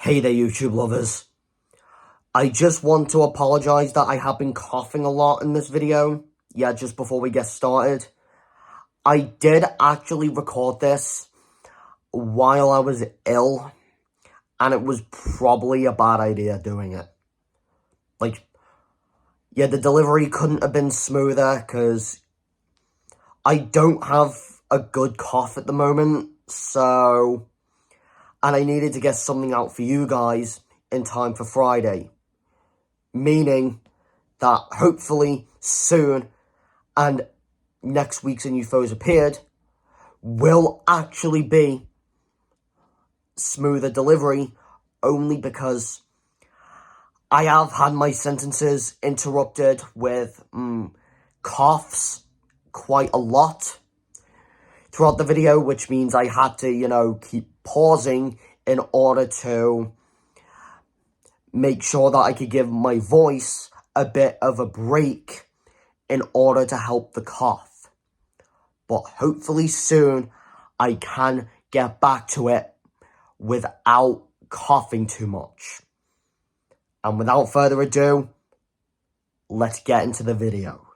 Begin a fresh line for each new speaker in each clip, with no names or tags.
Hey there, YouTube lovers. I just want to apologize that I have been coughing a lot in this video. Yeah, just before we get started. I did actually record this while I was ill, and it was probably a bad idea doing it. Yeah, the delivery couldn't have been smoother, because I don't have a good cough at the moment, and I needed to get something out for you guys in time for Friday. Meaning that hopefully soon, and next week's A New Foes Appeared, will actually be smoother delivery, only because I have had my sentences interrupted with coughs quite a lot throughout the video, which means I had to, keep pausing in order to make sure that I could give my voice a bit of a break in order to help the cough. But hopefully soon I can get back to it without coughing too much. And without further ado, let's get into the video.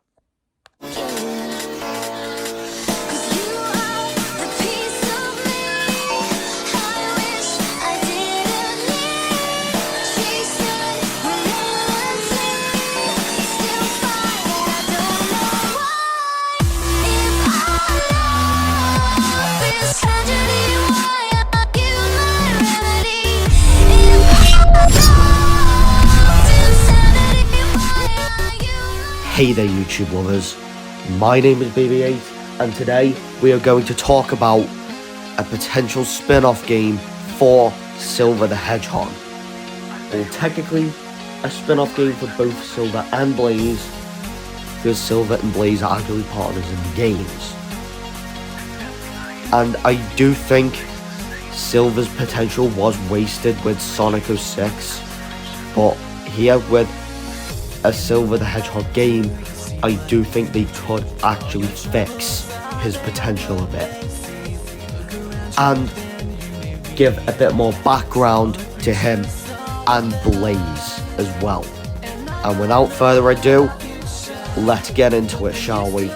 Hey there, YouTube lovers. My name is BB8, and today we are going to talk about a potential spin-off game for Silver the Hedgehog. Well, technically, a spin-off game for both Silver and Blaze, because Silver and Blaze are actually partners in the games. And I do think Silver's potential was wasted with Sonic 06, but here with a Silver the Hedgehog game, I do think they could actually fix his potential a bit and give a bit more background to him and Blaze as well. And without further ado, let's get into it, shall we?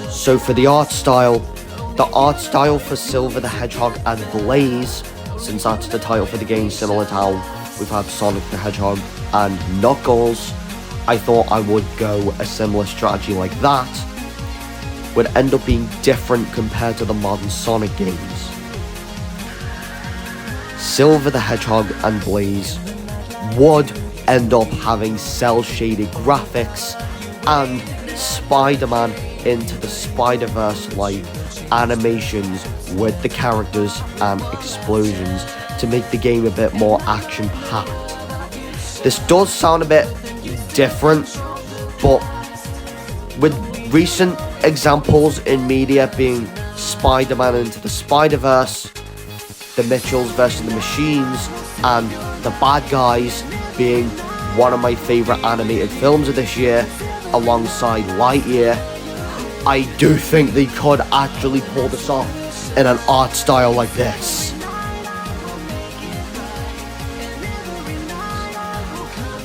So for the art style for Silver the Hedgehog and Blaze, since that's the title for the game, similar to how we've had Sonic the Hedgehog and Knuckles, I thought I would go a similar strategy like that, would end up being different compared to the modern Sonic games. Silver the Hedgehog and Blaze would end up having cel-shaded graphics and Spider-Man into the Spider-Verse-like animations with the characters and explosions to make the game a bit more action-packed. This does sound a bit different, but with recent examples in media being Spider-Man into the Spider-Verse, the Mitchells versus the Machines, and the Bad Guys being one of my favourite animated films of this year alongside Lightyear, I do think they could actually pull this off in an art style like this.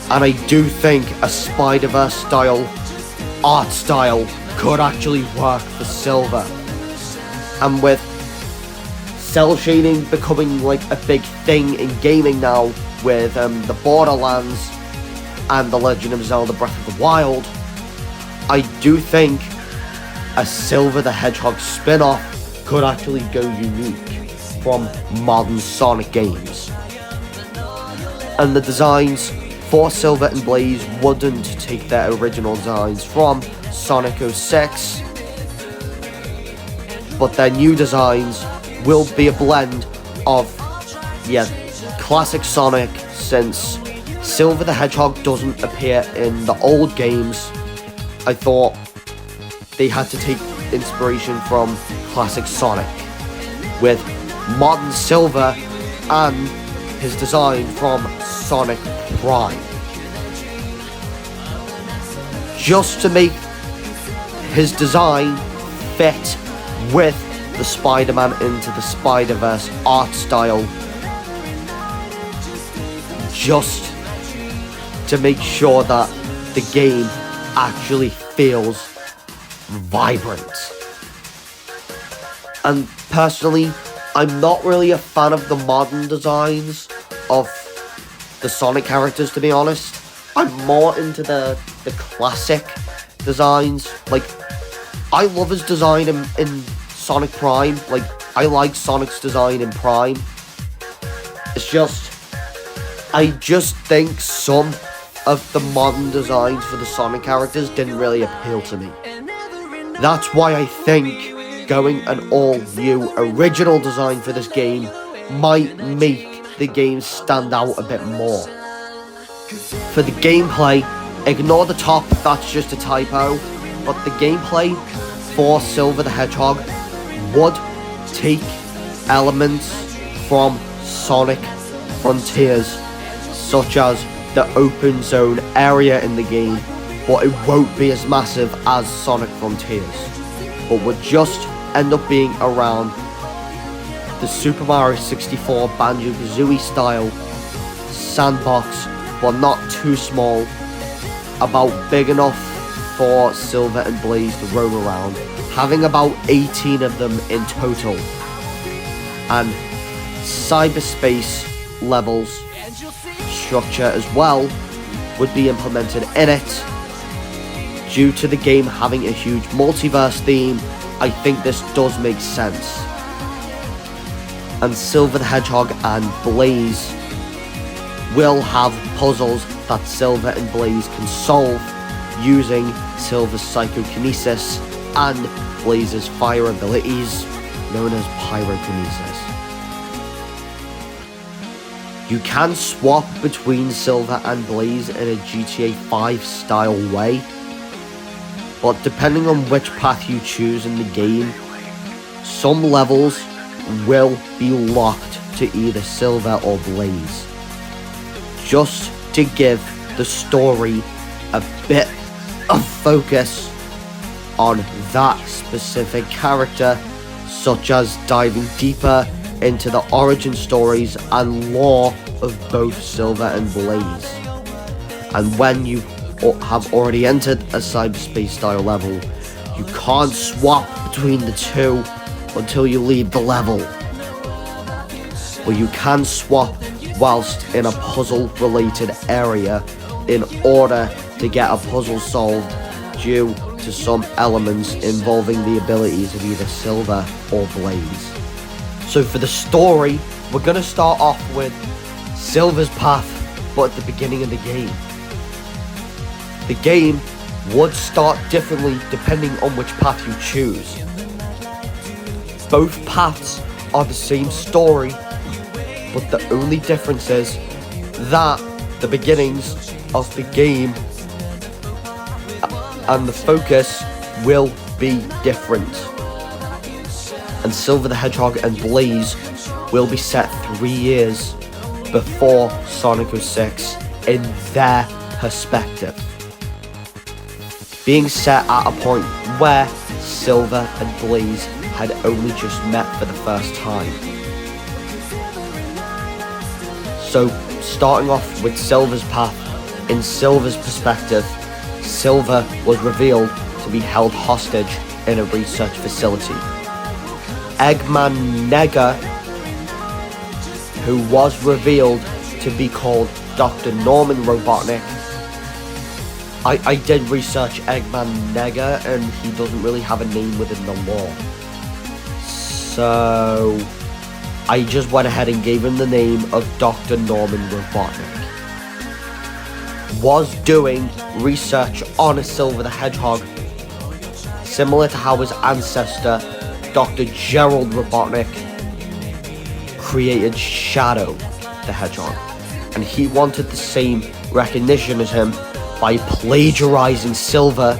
And I do think a Spider-Verse style art style could actually work for Silver. And with cel shading becoming like a big thing in gaming now with the Borderlands and The Legend of Zelda Breath of the Wild, I do think a Silver the Hedgehog spin-off could actually go unique from modern Sonic games. And the designs for Silver and Blaze wouldn't take their original designs from Sonic 06, but their new designs will be a blend of, classic Sonic, since Silver the Hedgehog doesn't appear in the old games. I thought they had to take inspiration from classic Sonic, with modern Silver and his design from Sonic Prime, just to make his design fit with the Spider-Man into the Spider-Verse art style just to make sure that the game actually feels vibrant. And personally, I'm not really a fan of the modern designs of the Sonic characters, to be honest. I'm more into the classic designs. Like, I love his design in Sonic Prime. Like, I like Sonic's design in Prime. It's just, I just think some of the modern designs for the Sonic characters didn't really appeal to me. That's why I think going an all-new original design for this game might make the game stand out a bit more. For the gameplay, ignore the top, that's just a typo, but the gameplay for Silver the Hedgehog would take elements from Sonic Frontiers, such as the open zone area in the game, but it won't be as massive as Sonic Frontiers, but would just end up being around the Super Mario 64 Banjo-Kazooie style sandbox, but not too small, about big enough for Silver and Blaze to roam around, having about 18 of them in total, and cyberspace levels structure as well would be implemented in it. Due to the game having a huge multiverse theme, I think this does make sense. And Silver the Hedgehog and Blaze will have puzzles that Silver and Blaze can solve using Silver's psychokinesis and Blaze's fire abilities, known as pyrokinesis. You can swap between Silver and Blaze in a GTA 5 style way, but depending on which path you choose in the game, some levels will be locked to either Silver or Blaze, just to give the story a bit of focus on that specific character, such as diving deeper into the origin stories and lore of both Silver and Blaze. And when you have already entered a cyberspace style level, you can't swap between the two until you leave the level. But you can swap whilst in a puzzle related area in order to get a puzzle solved due to some elements involving the abilities of either Silver or Blaze. So for the story, we're going to start off with Silver's path, but at the beginning of the game. The game would start differently depending on which path you choose. Both paths are the same story, but the only difference is that the beginnings of the game and the focus will be different. And Silver the Hedgehog and Blaze will be set 3 years before Sonic 06 in their perspective, being set at a point where Silver and Blaze had only just met for the first time. So, starting off with Silver's path, in Silver's perspective, Silver was revealed to be held hostage in a research facility. Eggman Nega, who was revealed to be called Dr. Norman Robotnik. I did research Eggman Nega, and he doesn't really have a name within the lore. So I just went ahead and gave him the name of Dr. Norman Robotnik. Was doing research on a Silver the Hedgehog, similar to how his ancestor, Dr. Gerald Robotnik, created Shadow the Hedgehog. And he wanted the same recognition as him by plagiarizing Silver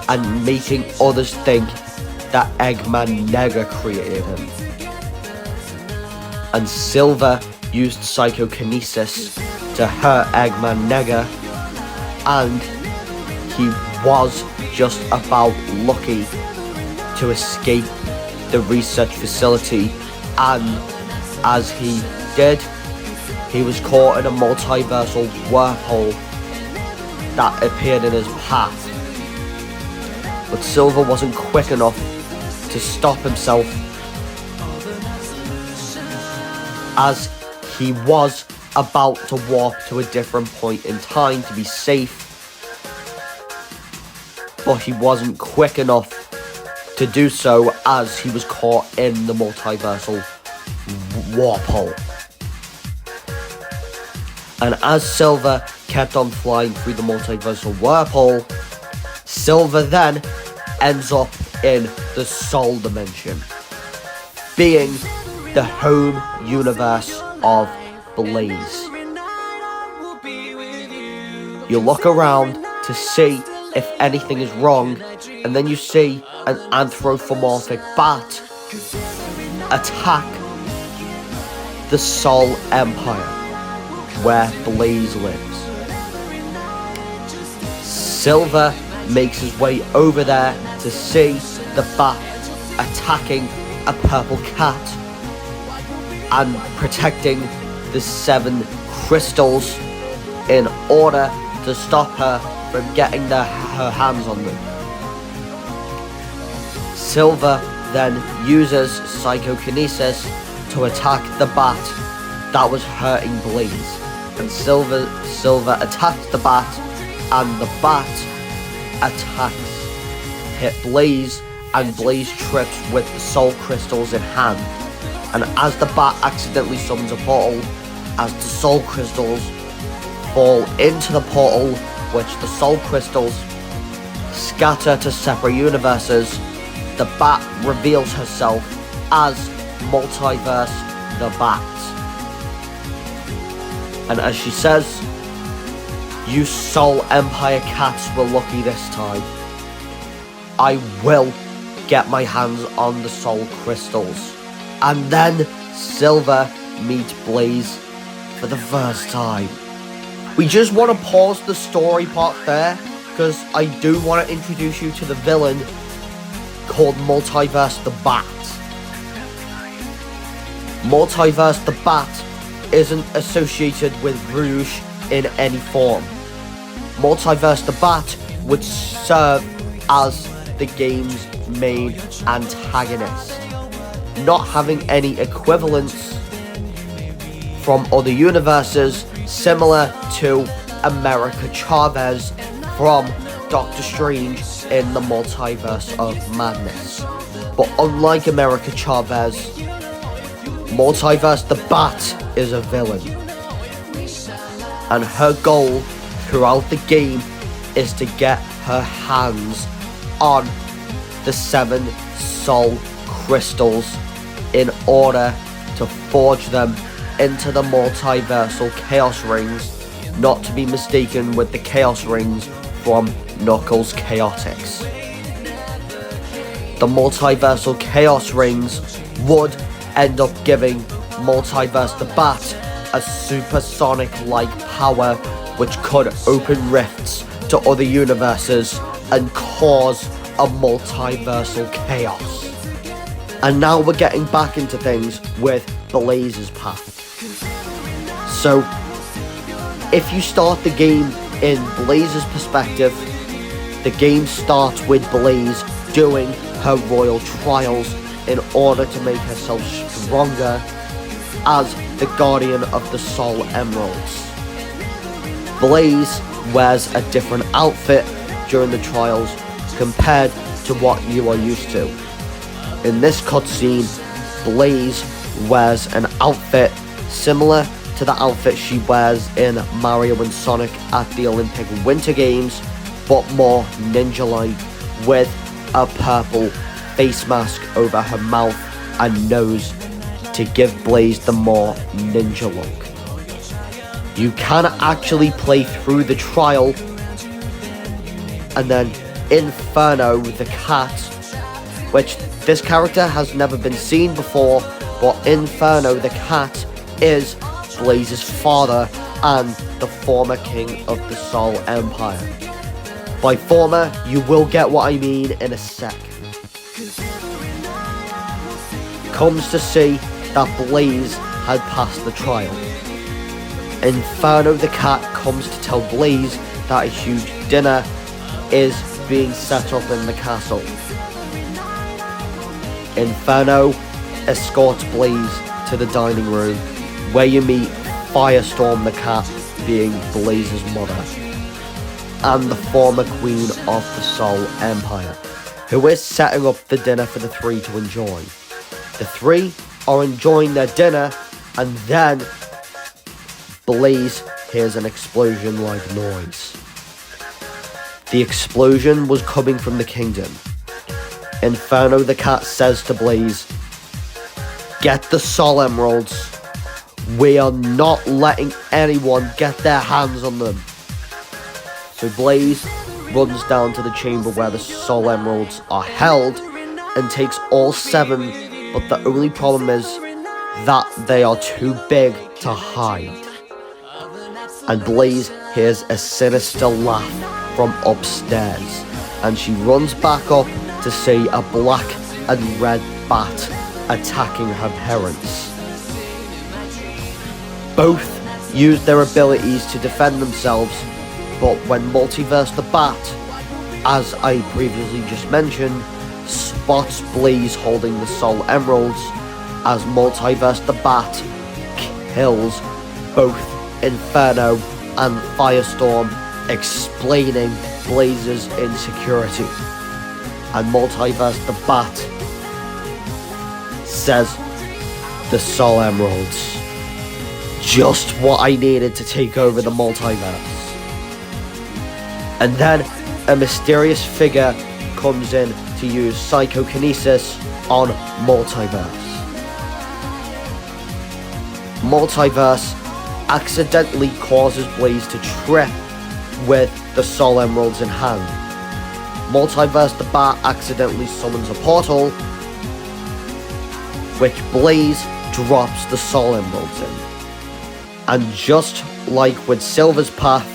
and making others think that Eggman Nega created him. And Silver used psychokinesis to hurt Eggman Nega, and he was just about lucky to escape the research facility, and as he did, he was caught in a multiversal wormhole that appeared in his path. But Silver wasn't quick enough to stop himself, as he was about to walk to a different point in time to be safe, but he wasn't quick enough to do so as he was caught in the multiversal warp hole. And as Silver kept on flying through the multiversal wormhole, Silver then ends up in the Soul Dimension, being the home universe of Blaze. You look around to see if anything is wrong, and then you see an anthropomorphic bat attack the Soul Empire, where Blaze lives. Silver makes his way over there to see the bat attacking a purple cat and protecting the 7 crystals in order to stop her from getting her hands on them. Silver then uses psychokinesis to attack the bat that was hurting Blaze, and Silver attacks the bat, and the bat hit Blaze, and Blaze trips with the soul crystals in hand. And as the bat accidentally summons a portal, as the soul crystals fall into the portal, which the soul crystals scatter to separate universes, the bat reveals herself as Multiverse The Bat. And as she says, "You Soul Empire cats were lucky this time. I will get my hands on the soul crystals." And then Silver meets Blaze for the first time. We just want to pause the story part there, because I do want to introduce you to the villain called Multiverse The Bat. Multiverse The Bat isn't associated with Rouge in any form. Multiverse The Bat would serve as the game's main antagonist, not having any equivalents from other universes, similar to America Chavez from Doctor Strange in the Multiverse of Madness. But unlike America Chavez, Multiverse The Bat is a villain, and her goal throughout the game is to get her hands on the 7 soul crystals in order to forge them into the multiversal chaos rings, not to be mistaken with the chaos rings from Knuckles Chaotix. The multiversal chaos rings would end up giving Multiverse The Bat a supersonic-like power which could open rifts to other universes and cause a multiversal chaos. And now we're getting back into things with Blaze's path. So, if you start the game in Blaze's perspective, the game starts with Blaze doing her royal trials in order to make herself stronger as the guardian of the Soul Emeralds. Blaze wears a different outfit during the trials compared to what you are used to. In this cutscene, Blaze wears an outfit similar to the outfit she wears in Mario and Sonic at the Olympic Winter Games, but more ninja-like, with a purple face mask over her mouth and nose to give Blaze the more ninja look. You can actually play through the trial, and then Inferno the cat, which this character has never been seen before, but Inferno the cat is Blaze's father and the former king of the Soul Empire. By former, you will get what I mean in a sec. Comes to see that Blaze had passed the trial. Inferno the cat comes to tell Blaze that a huge dinner is being set up in the castle. Inferno escorts Blaze to the dining room, where you meet Firestorm the cat, being Blaze's mother, and the former queen of the Sol Empire, who is setting up the dinner for the three to enjoy. The three are enjoying their dinner, and then Blaze hears an explosion-like noise. The explosion was coming from the kingdom. Inferno the cat says to Blaze, "Get the Sol Emeralds. We are not letting anyone get their hands on them." So Blaze runs down to the chamber where the Sol Emeralds are held and takes all 7, but the only problem is that they are too big to hide. And Blaze hears a sinister laugh from upstairs, and she runs back up to see a black and red bat attacking her parents. Both use their abilities to defend themselves, but when Multiverse the Bat, as I previously just mentioned, spots Blaze holding the Sol Emeralds, as Multiverse the Bat kills both Inferno and Firestorm, explaining Blaze's insecurity. And Multiverse the Bat says, "The Sol Emeralds. Just what I needed to take over the multiverse." And then a mysterious figure comes in to use psychokinesis on Multiverse. Multiverse accidentally causes Blaze to trip with the Sol Emeralds in hand. Multiverse the Bat accidentally summons a portal, which Blaze drops the Sol Emeralds in. And just like with Silver's path,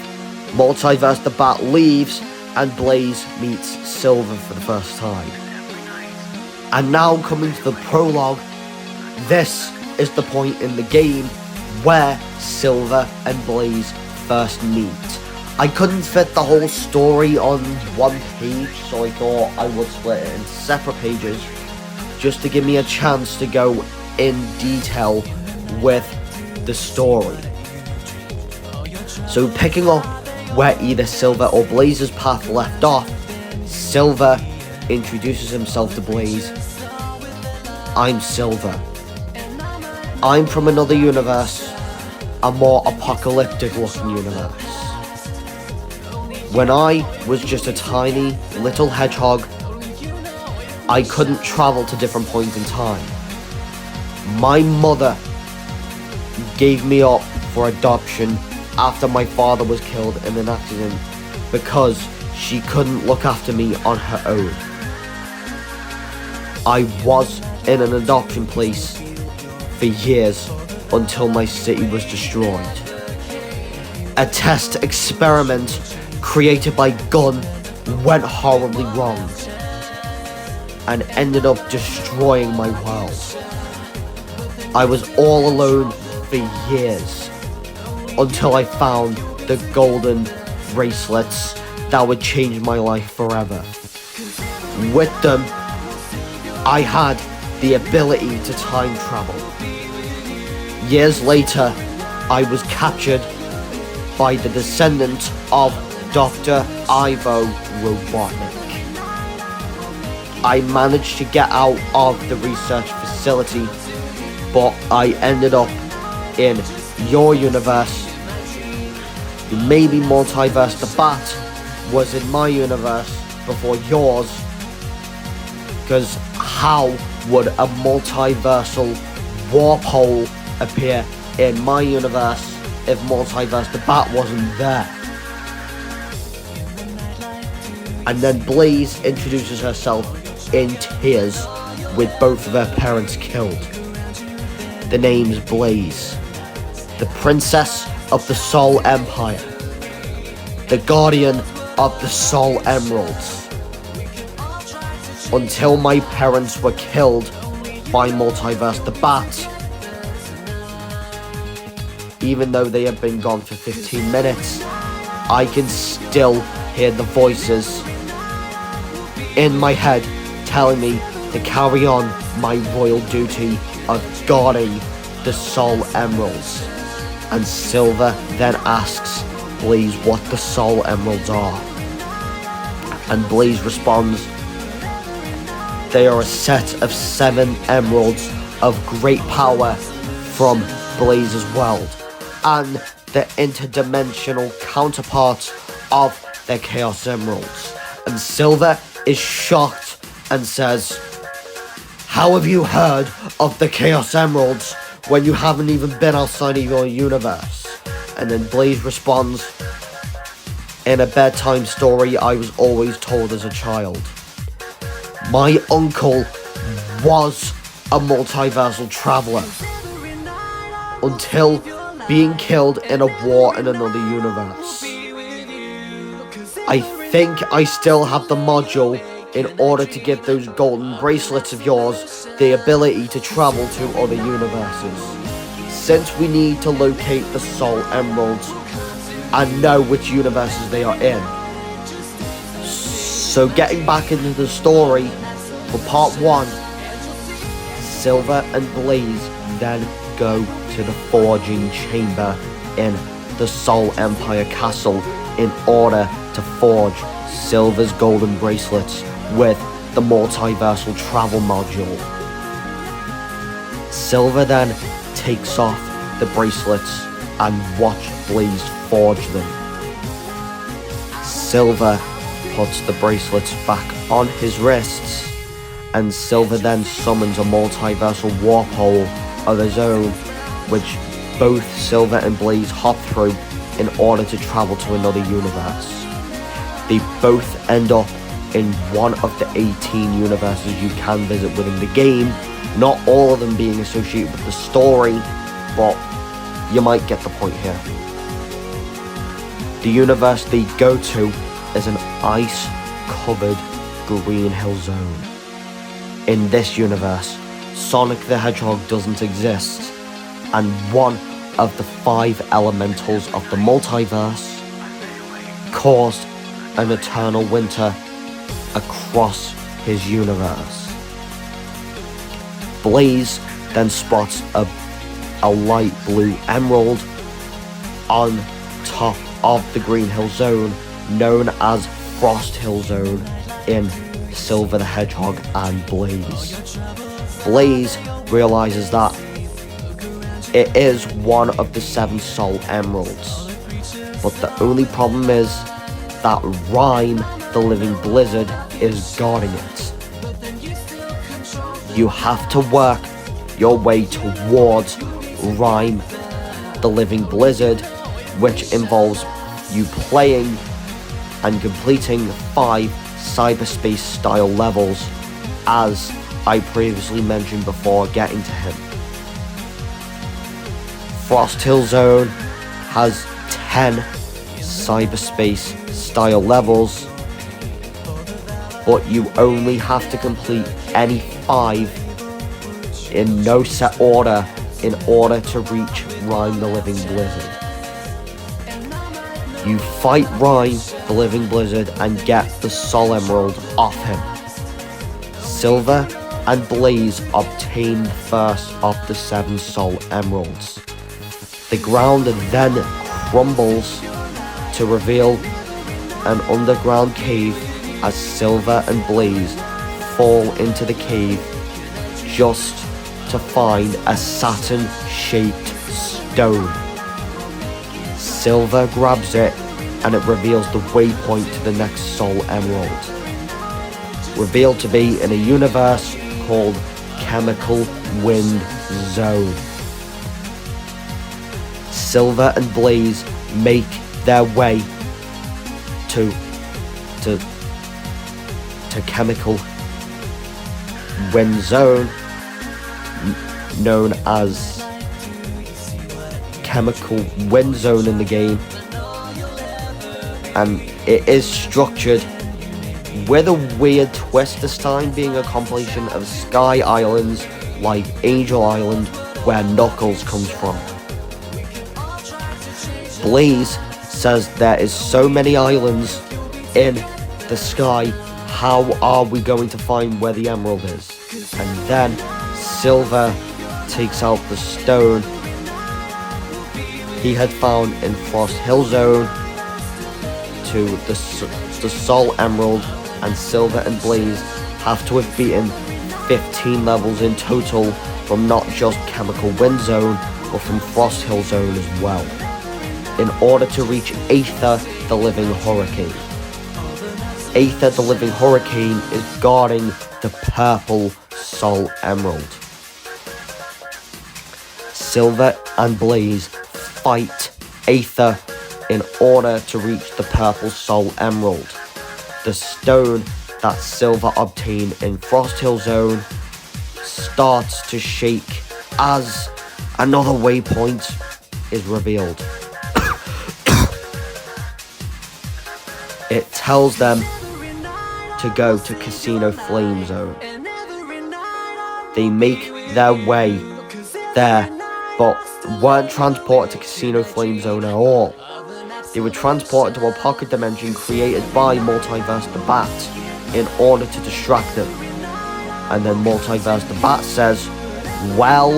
Multiverse the Bat leaves and Blaze meets Silver for the first time. And now coming to the prologue, this is the point in the game where Silver and Blaze first meet. I couldn't fit the whole story on one page, so I thought I would split it into separate pages just to give me a chance to go in detail with the story. So picking up where either Silver or Blaze's path left off, Silver introduces himself to Blaze. "I'm Silver. I'm from another universe, a more apocalyptic looking universe. When I was just a tiny little hedgehog, I couldn't travel to different points in time. My mother gave me up for adoption after my father was killed in an accident because she couldn't look after me on her own. I was in an adoption place for years until my city was destroyed. A test experiment created by Gunn went horribly wrong and ended up destroying my world. I was all alone for years until I found the golden bracelets that would change my life forever. With them, I had the ability to time travel. Years later, I was captured by the descendant of Dr. Ivo Robotnik. I managed to get out of the research facility, but I ended up in your universe. Maybe Multiverse the Bat was in my universe before yours, because how would a multiversal warp hole appear in my universe if Multiverse the Bat wasn't there? And then Blaze introduces herself in tears with both of her parents killed. The name's Blaze, the princess of the Sol Empire, the guardian of the Sol Emeralds, until my parents were killed by Multiverse the Bat. even though they have been gone for 15 minutes, I can still hear the voices in my head telling me to carry on my royal duty of guarding the Soul Emeralds. And Silver then asks Blaze what the Soul Emeralds are. And Blaze responds, they are a set of 7 emeralds of great power from Blaze's world, and the interdimensional counterparts of their Chaos Emeralds. And Silver is shocked and says, how have you heard of the Chaos Emeralds when you haven't even been outside of your universe? And then Blaze responds, in a bedtime story I was always told as a child. My uncle was a multiversal traveler until being killed in a war in another universe. I think I still have the module in order to give those golden bracelets of yours the ability to travel to other universes. Since we need to locate the Soul Emeralds and know which universes they are in. So getting back into the story, for part 1, Silver and Blaze then go to the forging chamber in the Soul Empire Castle in order to forge Silver's golden bracelets with the multiversal travel module. Silver then takes off the bracelets and watch Blaze forge them. Silver puts the bracelets back on his wrists, and Silver then summons a multiversal warp hole of his own, which both Silver and Blaze hop through in order to travel to another universe. They both end up in one of the 18 universes you can visit within the game, not all of them being associated with the story, but you might get the point here. The universe they go to is an ice-covered green hill zone. In this universe, Sonic the Hedgehog doesn't exist, and one of the 5 elementals of the multiverse caused an eternal winter across his universe. Blaze then spots a light blue emerald on top of the Green Hill Zone, known as Frost Hill Zone, in Silver the Hedgehog and Blaze. Blaze realizes that it is one of the 7 Soul Emeralds, but the only problem is that Rhyme, the Living Blizzard, is guarding it. You have to work your way towards Rhyme, the Living Blizzard, which involves you playing and completing 5 cyberspace style levels, as I previously mentioned before getting to him. Frost Hill Zone has 10 cyberspace style levels, but you only have to complete any 5 in no set order in order to reach Rhyme the Living Blizzard. You fight Rhyme the Living Blizzard and get the Soul Emerald off him. Silver and Blaze obtain the first of the 7 Soul Emeralds. The ground then crumbles to reveal an underground cave as Silver and Blaze fall into the cave just to find a Saturn-shaped stone. Silver grabs it and it reveals the waypoint to the next Soul Emerald, revealed to be in a universe called Chemical Wind Zone. Silver and Blaze make their way to Chemical Wind Zone, known as Chemical Wind Zone in the game, and it is structured with a weird twist, this time being a compilation of sky islands like Angel Island, where Knuckles comes from. Blaze says there is so many islands in the sky, how are we going to find where the emerald is? And then Silver takes out the stone he had found in Frost Hill Zone to the Soul Emerald, and Silver and Blaze have to have beaten 15 levels in total from not just Chemical Wind Zone, but from Frost Hill Zone as well, in order to reach Aether the Living Hurricane. Aether the Living Hurricane is guarding the purple Soul Emerald. Silver and Blaze fight Aether in order to reach the purple Soul Emerald. The stone that Silver obtained in Frost Hill Zone starts to shake as another waypoint is revealed. It tells them to go to Casino Flame Zone. They make their way there, but weren't transported to Casino Flame Zone at all. They were transported to a pocket dimension created by Multiverse The Bat in order to distract them. And then Multiverse The Bat says, well,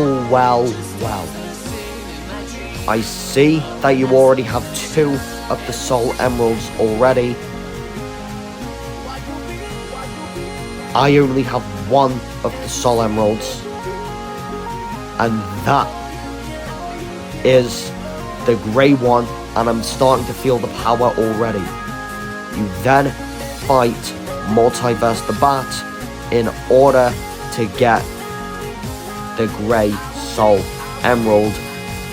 I see that you already have 2 of the Soul Emeralds already. I only have 1 of the Soul Emeralds, and that is the grey one, and I'm starting to feel the power already. You then fight Multiverse The Bat in order to get the grey Soul Emerald,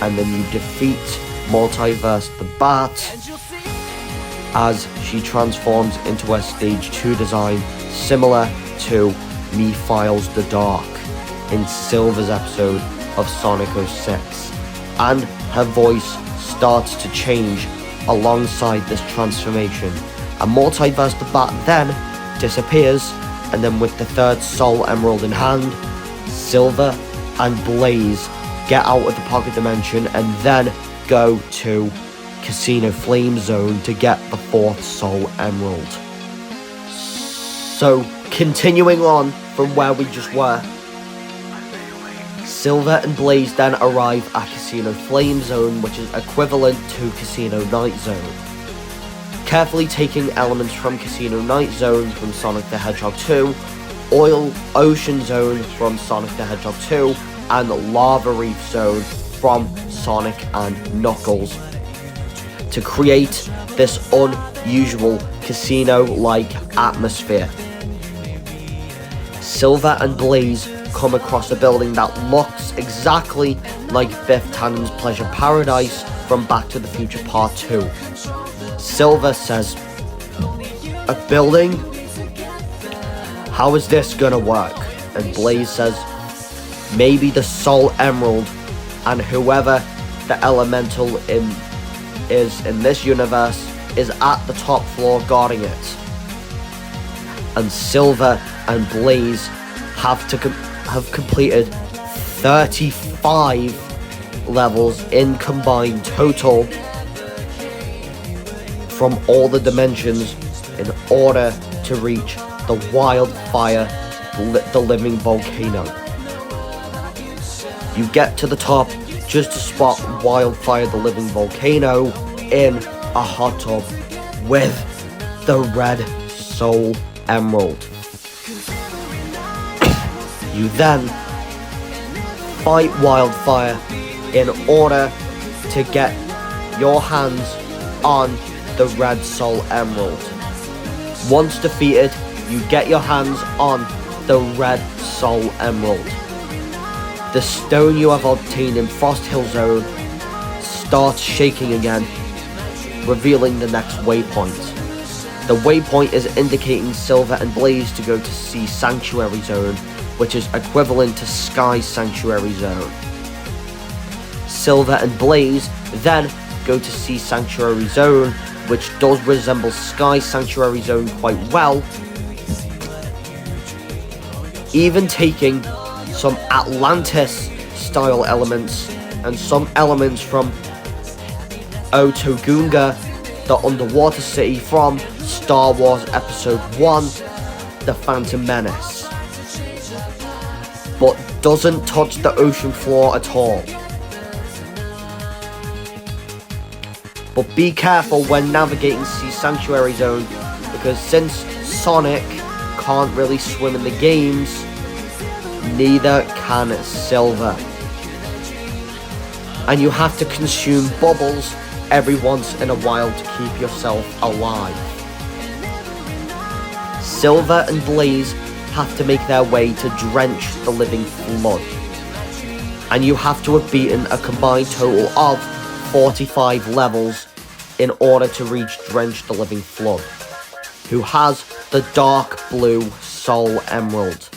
and then you defeat Multiverse The Bat as she transforms into a stage 2 design similar to Me Files the Dark in Silver's episode of Sonic 06, and her voice starts to change alongside this transformation, and Multiverse The Bat then disappears, and then with the 3rd Soul Emerald in hand, Silver and Blaze get out of the pocket dimension and then go to Casino Flame Zone to get the 4th Soul Emerald. So, continuing on from where we just were, Silver and Blaze then arrive at Casino Flame Zone, which is equivalent to Casino Night Zone. Carefully taking elements from Casino Night Zone from Sonic the Hedgehog 2, Ocean Zone from Sonic the Hedgehog 2, and Lava Reef Zone from Sonic and Knuckles to create this unusual casino-like atmosphere. Silver and Blaze come across a building that looks exactly like Biff Tannen's Pleasure Paradise from Back to the Future Part 2. Silver says, "A building? How is this gonna work?" And Blaze says, "Maybe the Soul Emerald and whoever the elemental is in this universe is at the top floor guarding it." And Silver and Blaze have completed 35 levels in combined total from all the dimensions in order to reach the Wildfire the Living Volcano. You get to the top just to spot Wildfire the Living Volcano in a hot tub with the red Soul Emerald. You then fight Wildfire in order to get your hands on the red Soul Emerald. Once defeated, you get your hands on the red Soul Emerald. The stone you have obtained in Frost Hill Zone starts shaking again, revealing the next waypoint. The waypoint is indicating Silver and Blaze to go to Sea Sanctuary Zone, which is equivalent to Sky Sanctuary Zone. Silver and Blaze then go to Sea Sanctuary Zone, which does resemble Sky Sanctuary Zone quite well, even taking some Atlantis style elements and some elements from Otogunga, the underwater city from Star Wars Episode 1, The Phantom Menace, but doesn't touch the ocean floor at all. But be careful when navigating Sea Sanctuary Zone, because since Sonic can't really swim in the games, neither can Silver. And you have to consume bubbles every once in a while to keep yourself alive. Silver and Blaze have to make their way to Drench the Living Flood, and you have to have beaten a combined total of 45 levels in order to reach Drench the Living Flood, who has the dark blue Soul Emerald.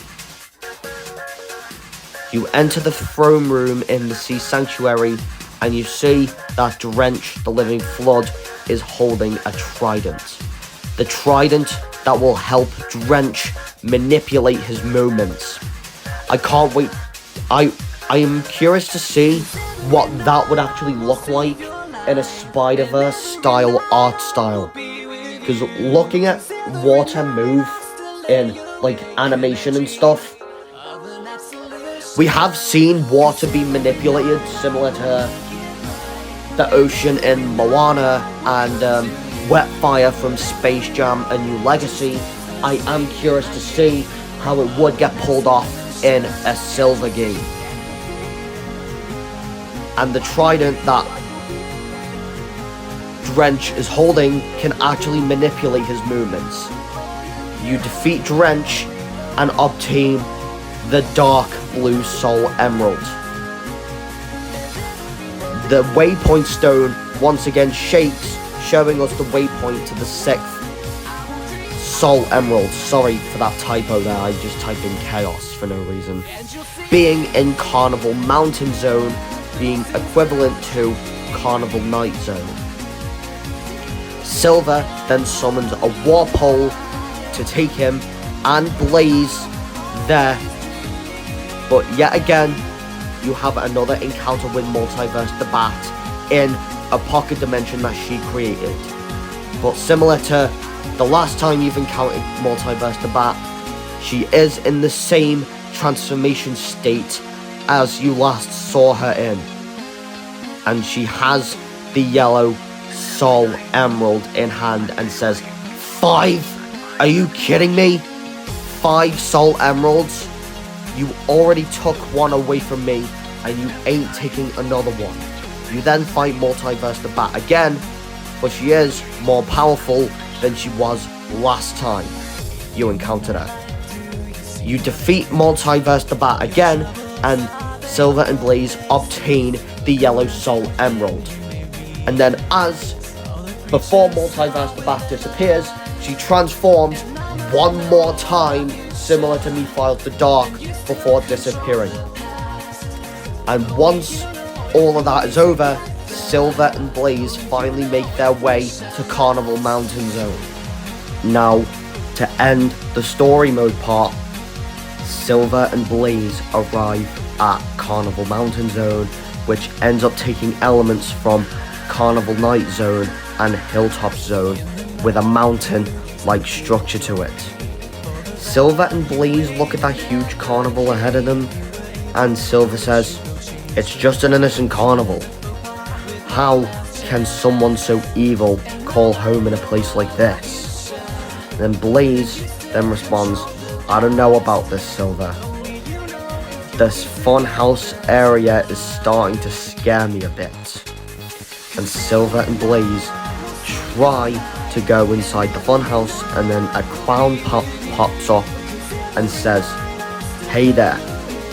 You enter the throne room in the Sea Sanctuary, and you see that Drench the Living Flood is holding a trident. The trident that will help Drench manipulate his movements. I can't wait. I am curious to see what that would actually look like in a Spider-Verse style art style. Because looking at water move in like animation and stuff, we have seen water be manipulated similar to the ocean in Moana and Wet Fire from Space Jam: A New Legacy. I am curious to see how it would get pulled off in a Silver game. And the trident that Drench is holding can actually manipulate his movements. You defeat Drench and obtain the dark blue Soul Emerald. The waypoint stone once again shakes, showing us the waypoint to the 6th Soul Emerald. Sorry for that typo there, I just typed in chaos for no reason. Being in Carnival Mountain Zone, being equivalent to Carnival Night Zone. Silver then summons a Warpole to take him and Blaze there. But yet again, you have another encounter with Multiverse The Bat in a pocket dimension that she created. But similar to the last time you've encountered Multiverse The Bat, she is in the same transformation state as you last saw her in. And she has the yellow Soul Emerald in hand and says, 5? Are you kidding me? 5 Soul Emeralds? You already took one away from me, and you ain't taking another one. You then fight Multiverse The Bat again, but she is more powerful than she was last time you encountered her. You defeat Multiverse The Bat again, and Silver and Blaze obtain the yellow Soul Emerald. And then before Multiverse The Bat disappears, she transforms one more time, similar to Mephiles the Dark, before disappearing. And once all of that is over, Silver and Blaze finally make their way to Carnival Mountain Zone. Now, to end the story mode part, Silver and Blaze arrive at Carnival Mountain Zone, which ends up taking elements from Carnival Night Zone and Hilltop Zone with a mountain-like structure to it. Silver and Blaze look at that huge carnival ahead of them, and Silver says, "It's just an innocent carnival. How can someone so evil call home in a place like this?" Then Blaze then responds, "I don't know about this, Silver. This funhouse area is starting to scare me a bit." And Silver and Blaze try to go inside the funhouse, and then a clown pops up and says, "Hey there,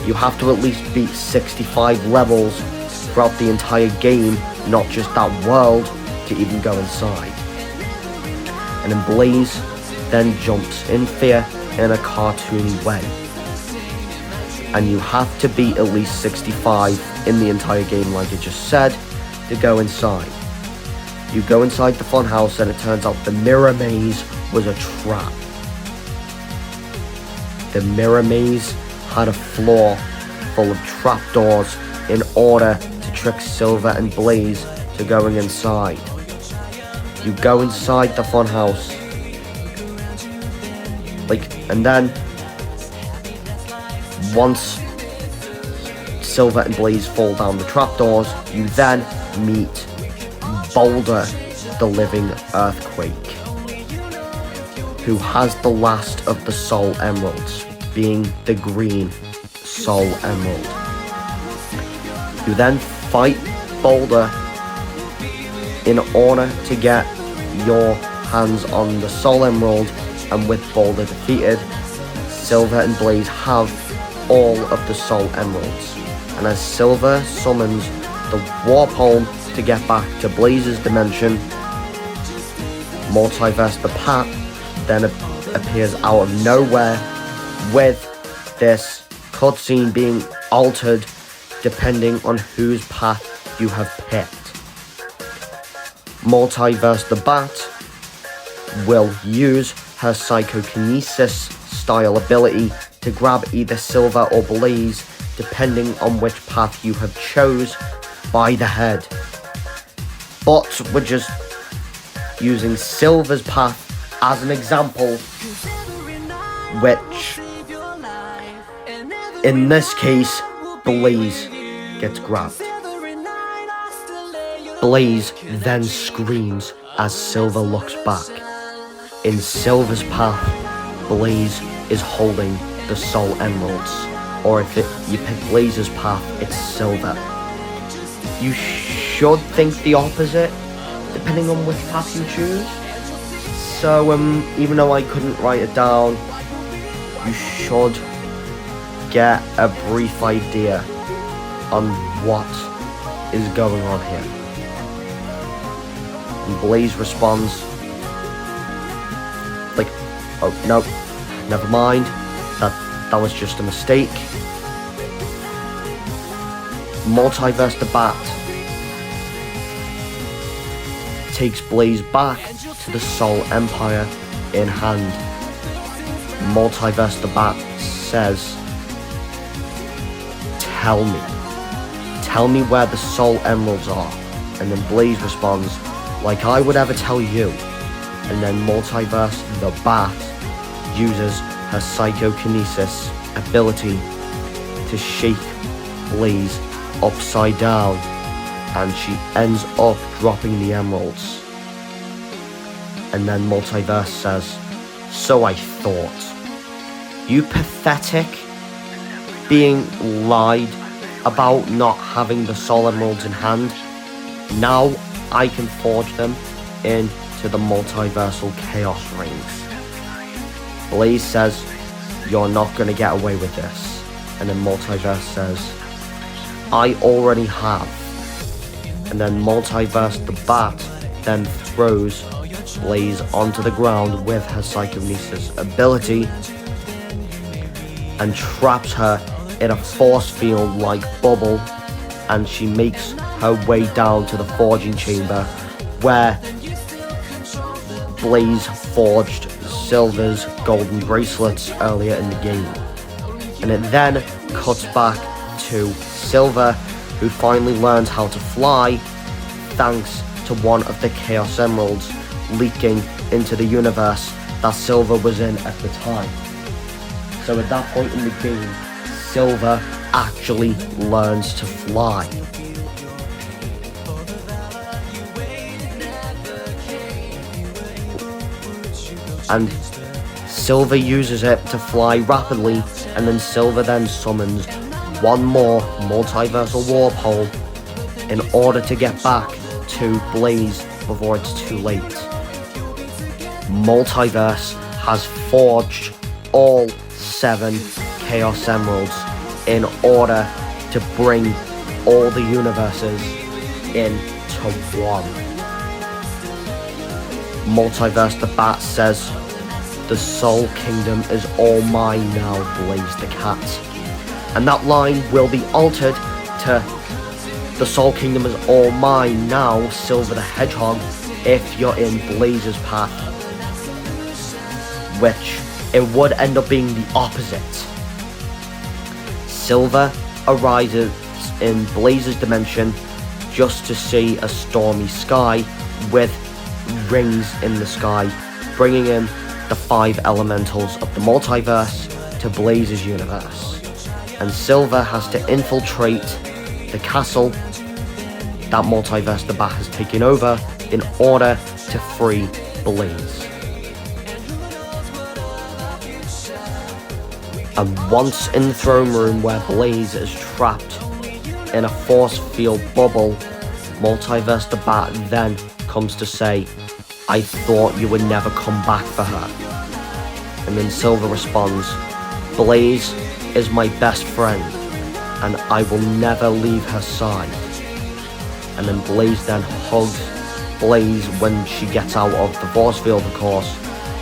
you have to at least beat 65 levels throughout the entire game, not just that world, to even go inside." And then Blaze then jumps in fear in a cartoony way. And you have to beat at least 65 in the entire game, like I just said, to go inside. You go inside the funhouse, and it turns out the mirror maze was a trap. The mirror maze had a floor full of trapdoors in order to trick Silver and Blaze to going inside. You go inside the funhouse, and then once Silver and Blaze fall down the trapdoors, you then meet Boulder, the living earthquake, who has the last of the soul emeralds, being the green soul emerald. You then fight Boulder in order to get your hands on the soul emerald, and with Boulder defeated, Silver and Blaze have all of the soul emeralds. And as Silver summons the warp hole to get back to Blaze's dimension, Multiverse The Bat then appears out of nowhere, with this cutscene being altered depending on whose path you have picked. Multiverse The Bat will use her psychokinesis style ability to grab either Silver or Blaze, depending on which path you have chose, by the head. But we're just using Silver's path as an example, which in this case, Blaze gets grabbed. Blaze then screams as Silver looks back. In Silver's path, Blaze is holding the soul emeralds, or if you pick Blaze's path, it's Silver. You should think the opposite, depending on which path you choose. So, even though I couldn't write it down, you should get a brief idea on what is going on here. And Blaze responds, oh, no, never mind, that was just a mistake. Multiverse The Bat takes Blaze back to the Soul Empire in hand. Multiverse The Bat says, Tell me where the Soul Emeralds are. And then Blaze responds, like I would ever tell you. And then Multiverse The Bat uses her psychokinesis ability to shake Blaze upside down, and she ends up dropping the emeralds. And then Multiverse says, so I thought. You pathetic, being lied about not having the soul emeralds in hand. Now I can forge them into the multiversal chaos rings. Blaze says, you're not gonna get away with this. And then Multiverse says, I already have. And then Multiverse The Bat then throws Blaze onto the ground with her psychokinesis ability and traps her in a force field like bubble, and she makes her way down to the forging chamber where Blaze forged Silver's golden bracelets earlier in the game. And it then cuts back to Silver, who finally learns how to fly thanks to one of the Chaos Emeralds leaking into the universe that Silver was in at the time. So at that point in the game, Silver actually learns to fly. And Silver uses it to fly rapidly, and then Silver then summons one more multiversal warp hole in order to get back to Blaze before it's too late. Multiverse has forged all 7 Chaos Emeralds in order to bring all the universes into one. Multiverse The Bat says, the Soul Kingdom is all mine now, Blaze the Cat. And that line will be altered to, the Soul Kingdom is all mine now, Silver the Hedgehog, if you're in Blaze's path. Which, it would end up being the opposite. Silver arises in Blaze's dimension, just to see a stormy sky with rings in the sky, bringing in the 5 elementals of the multiverse to Blaze's universe. And Silver has to infiltrate the castle that Multiverse the Bat has taken over in order to free Blaze. And once in the throne room where Blaze is trapped in a force field bubble, Multiverse the Bat then comes to say, "I thought you would never come back for her." And then Silver responds, "Blaze is my best friend, and I will never leave her side." And then Blaze then hugs Blaze when she gets out of the force field, of course,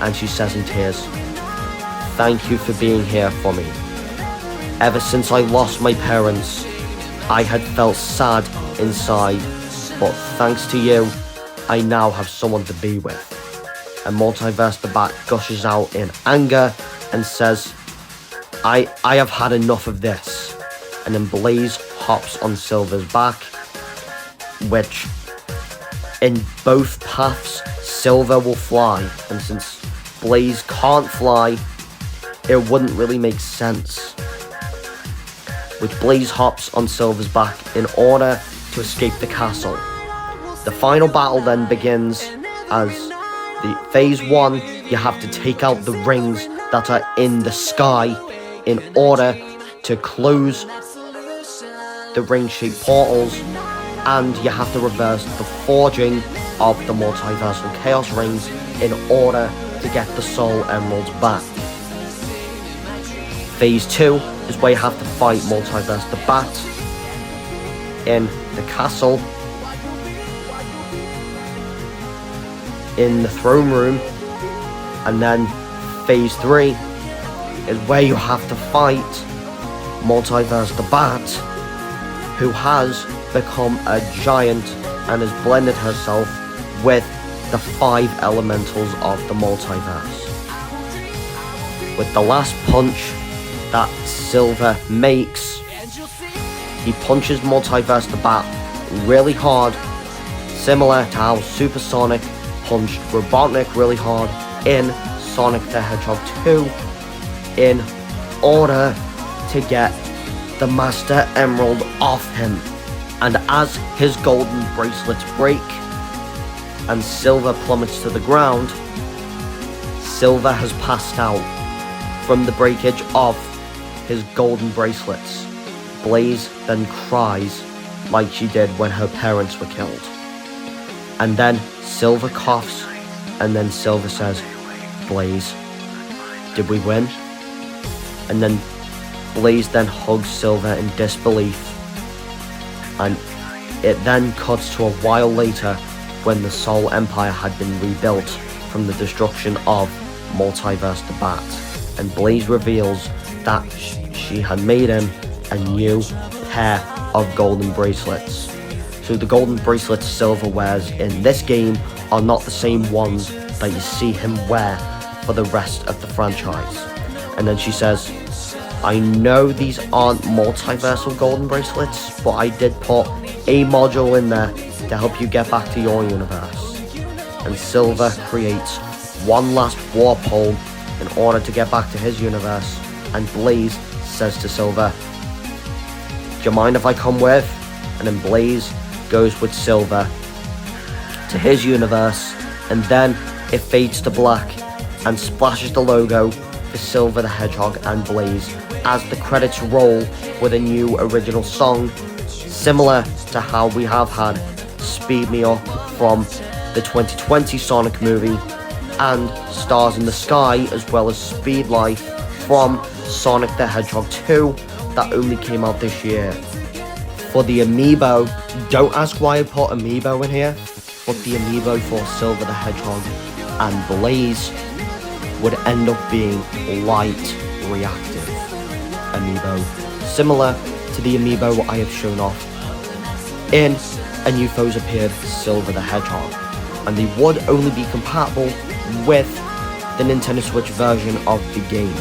and she says in tears, "Thank you for being here for me. Ever since I lost my parents, I had felt sad inside, but thanks to you, I now have someone to be with." And Multiverse the Bat gushes out in anger and says, I have had enough of this." And then Blaze hops on Silver's back, which in both paths Silver will fly, and since Blaze can't fly, it wouldn't really make sense. Which Blaze hops on Silver's back in order to escape the castle. The final battle then begins as the phase 1, you have to take out the rings that are in the sky in order to close the ring-shaped portals, and you have to reverse the forging of the multiversal chaos rings in order to get the soul emeralds back. Phase 2 is where you have to fight Multiverse the Bat in the castle, in the throne room, and then phase 3 is where you have to fight Multiverse the Bat, who has become a giant and has blended herself with the 5 elementals of the multiverse. With the last punch that Silver makes, he punches Multiverse the Bat really hard, similar to how Supersonic punched Robotnik really hard in Sonic the Hedgehog 2, in order to get the Master Emerald off him. And as his golden bracelets break and Silver plummets to the ground, Silver has passed out from the breakage of his golden bracelets. Blaze then cries like she did when her parents were killed. And then Silver coughs, and then Silver says, "Blaze, did we win?" And then Blaze then hugs Silver in disbelief, and it then cuts to a while later when the Soul Empire had been rebuilt from the destruction of Multiverse the Bat, and Blaze reveals that she had made him a new pair of golden bracelets. So the golden bracelets Silver wears in this game are not the same ones that you see him wear for the rest of the franchise. And then she says, "I know these aren't multiversal golden bracelets, but I did put a module in there to help you get back to your universe." And Silver creates one last warp hole in order to get back to his universe, and Blaze says to Silver, "Do you mind if I come with?" And then Blaze goes with Silver to his universe, and then it fades to black and splashes the logo for Silver the Hedgehog and Blaze as the credits roll with a new original song, similar to how we have had Speed Me Up from the 2020 Sonic movie, and Stars in the Sky, as well as Speed Life from Sonic the Hedgehog 2 that only came out this year. For the Amiibo, don't ask why I put Amiibo in here, but the Amiibo for Silver the Hedgehog and Blaze would end up being light reactive Amiibo, similar to the Amiibo I have shown off in A New Foes Appeared Silver the Hedgehog, and they would only be compatible with the Nintendo Switch version of the game,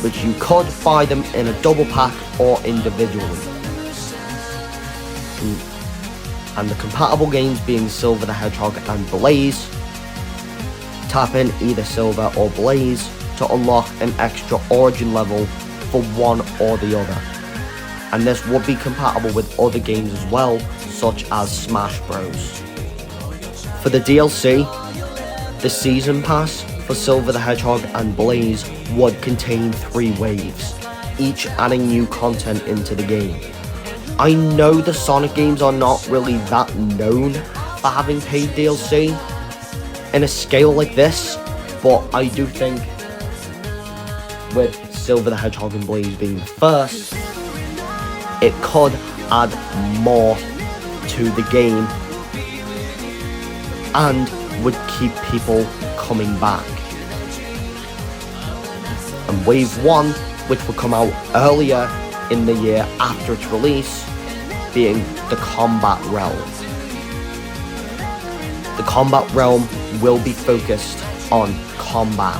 which you could buy them in a double pack or individually. and the compatible games being Silver the Hedgehog and Blaze. Tap in either Silver or Blaze to unlock an extra origin level for one or the other. And this would be compatible with other games as well, such as Smash Bros. For the DLC, the Season Pass for Silver the Hedgehog and Blaze would contain 3 waves, each adding new content into the game. I know the Sonic games are not really that known for having paid DLC in a scale like this, but I do think with Silver the Hedgehog and Blaze being the first, it could add more to the game and would keep people coming back. And Wave 1, which would come out earlier in the year after its release, being the Combat Realm. The Combat Realm will be focused on combat,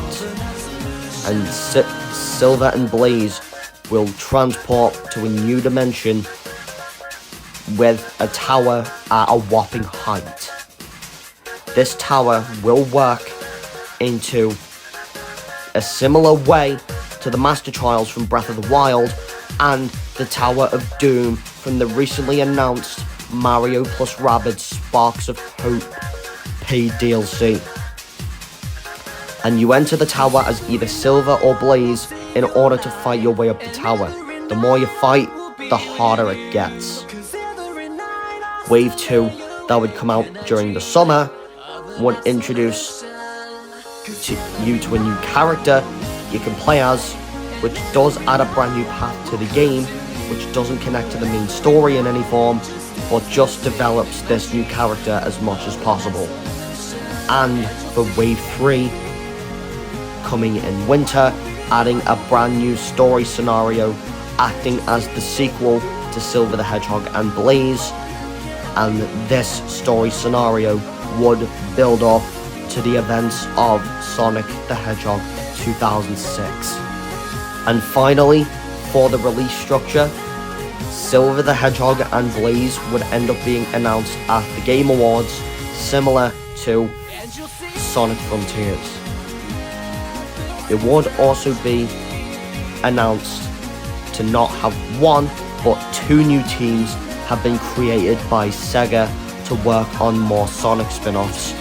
and Silver and Blaze will transport to a new dimension with a tower at a whopping height. This tower will work into a similar way to the Master Trials from Breath of the Wild and the Tower of Doom from the recently announced Mario plus Rabbids Sparks of Hope paid DLC. And you enter the tower as either Silver or Blaze in order to fight your way up the tower. The more you fight, the harder it gets. Wave 2, that would come out during the summer, would introduce you to a new character you can play as, which does add a brand new path to the game, which doesn't connect to the main story in any form, but just develops this new character as much as possible. And for Wave 3, coming in winter, adding a brand new story scenario, acting as the sequel to Silver the Hedgehog and Blaze, and this story scenario would build up to the events of Sonic the Hedgehog 2006. And finally, for the release structure, Silver the Hedgehog and Blaze would end up being announced at the Game Awards, similar to Sonic Frontiers. It would also be announced to not have 1, but 2 new teams have been created by Sega to work on more Sonic spin-offs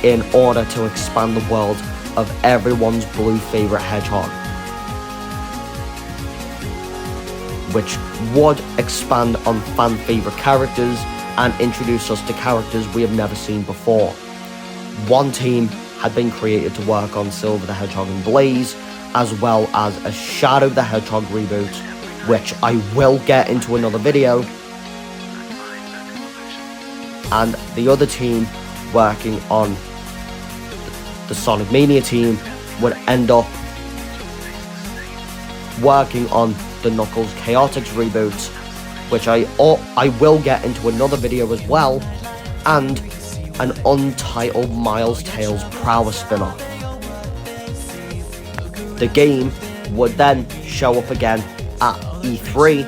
in order to expand the world of everyone's blue favourite Hedgehog, which would expand on fan favourite characters and introduce us to characters we have never seen before. 1 team had been created to work on Silver the Hedgehog and Blaze, as well as a Shadow the Hedgehog reboot, which I will get into another video, and the other team working on the Sonic Mania team would end up working on the Knuckles Chaotix reboot, which I will get into another video as well, and an untitled Miles Tales Prowess spin-off. The game would then show up again at E3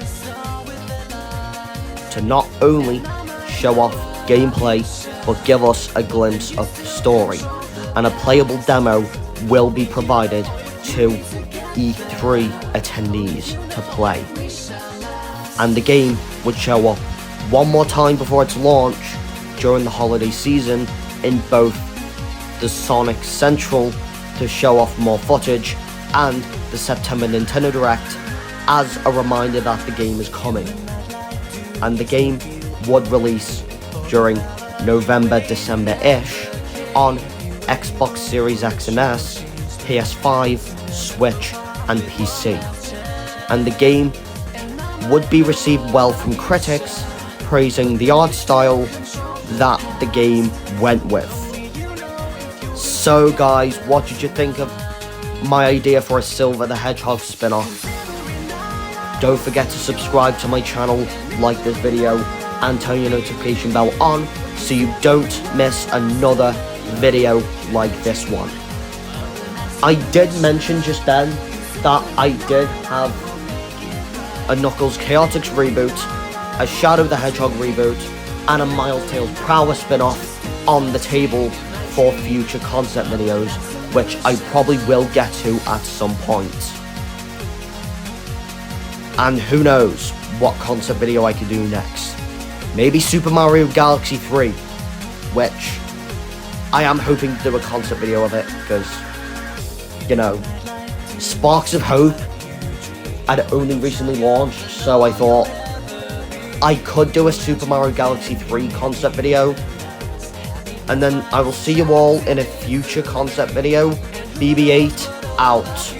to not only show off gameplay, but give us a glimpse of the story, and a playable demo will be provided to E3 attendees to play. And the game would show up one more time before its launch during the holiday season in both the Sonic Central to show off more footage and the September Nintendo Direct as a reminder that the game is coming. And the game would release during November, December-ish on Xbox Series X and S, PS5, Switch and PC. And the game would be received well from critics, praising the art style that the game went with. So guys, what did you think of my idea for a Silver the Hedgehog spin-off? Don't forget to subscribe to my channel, like this video, and turn your notification bell on so you don't miss another video like this one. I did mention just then that I did have a Knuckles Chaotix reboot a Shadow the Hedgehog reboot, and a Miles Tales Prowler spin-off on the table for future concept videos, which I probably will get to at some point. And who knows what concept video I could do next. Maybe Super Mario Galaxy 3, which I am hoping to do a concept video of it, because, you know, Sparks of Hope had only recently launched, so I thought I could do a Super Mario Galaxy 3 concept video. And then I will see you all in a future concept video. BB8 out.